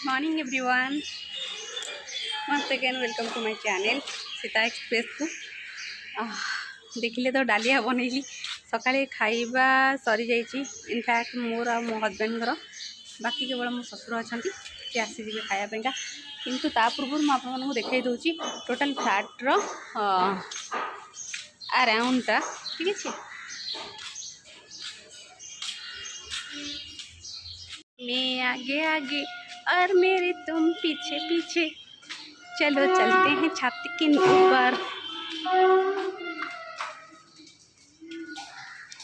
Morning everyone, once again welcome to my channel Sita express को। देखिले तो डालिया बनैली सकाळे खाइबा सरी जाइए। इनफैक्ट मोर आ मो हजबैंड बाकी केवल मो ससुर अच्छा सी आसीजे खायापा, किंतु ता पूर्व मुझे आपको देखा दूसरी टोटाल फ्लैट्र अराउंडटा ठीक है। मैं आगे आगे और मेरे तुम पीछे पीछे, चलो चलते हैं छत के ऊपर।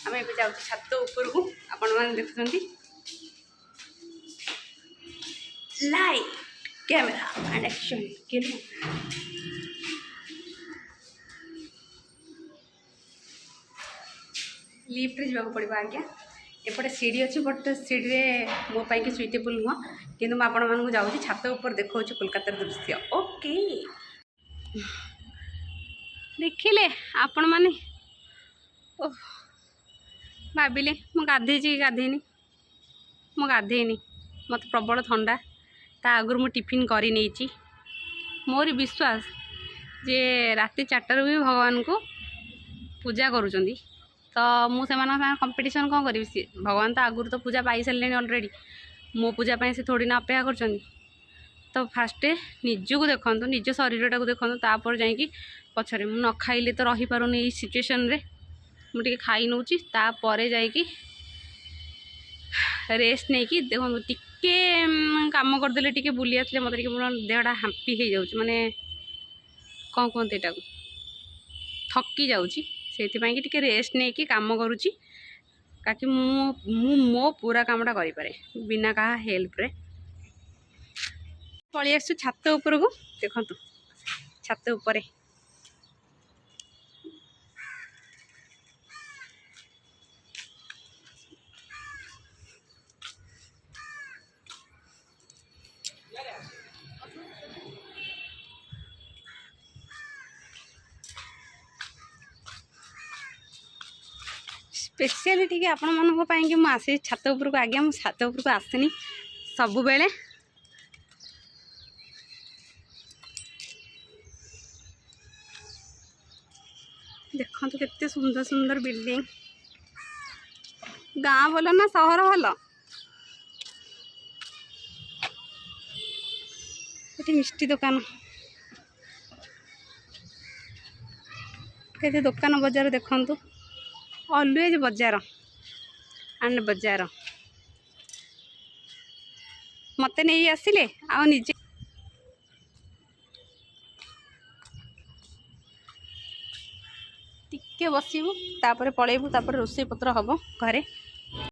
आम ए जाऊँ छत ऊपर को, आपण मैंने देखुं लाइट कैमेरा एंड एक्शन के लिफ्ट रे जावा पड़िबा। आज्ञा एपटे सीढ़ी अच्छी बट सीढ़ी मो पाई सुइटेबल नुह, कि आपण मानक जाऊँगी छात ऊपर देखा कोलकातार दृश्य। ओके देखिले आपण माने भाविले मु गाधे गाधेनी मु गाधेनी मत प्रबल ठंडा। ता आगुर मु टिफिन करी नहीं, मोर विश्वास जे राति 4टार भी भगवान को पूजा करुँच, तो मुझे कंपटीशन कौन करी। भगवान तो आगुरी तो पूजा पाई सारे अलरेडी, मो पूजा पाई से थोड़ी ना अपेक्षा कर। तो फास्ट निजक देखु, निज शरीरटा को देखु, तापर जाकि पछरे मु न खाइले तो रही पारुनी ये सिचुएशन रे। मुझे खाई नौ तापर जाकि रेस्ट नहीं कि देखो टिके काम करदे टिके बुली आसले मत देहटा हांपी हो जाऊँ, माने कौन कहते यहाँ थकी जाऊँगी। से टिके रेस्ट नहीं कि काम करुँची, ताकि मो पूरा कामटा करें बिना कहा हेल्प रे। पलि आसु छात ऊपर को, देखु छात ऊपर स्पेशली टी आपण मानी आसे छात उपर को। आज्ञा मुझे छात उपर को आसेनी सबु बेले। देखो तो कितने सुंदर सुंदर बिल्डिंग। गाँ भल ना सहर भल? ये मिष्टी दुकान के दुकान बजार देखु, ऑलवेज बजार एंड बजार मत नहीं आसिले आ निजे टिके बसबू, तापर पलैबू, तापर रोसई पत्र हम घरे।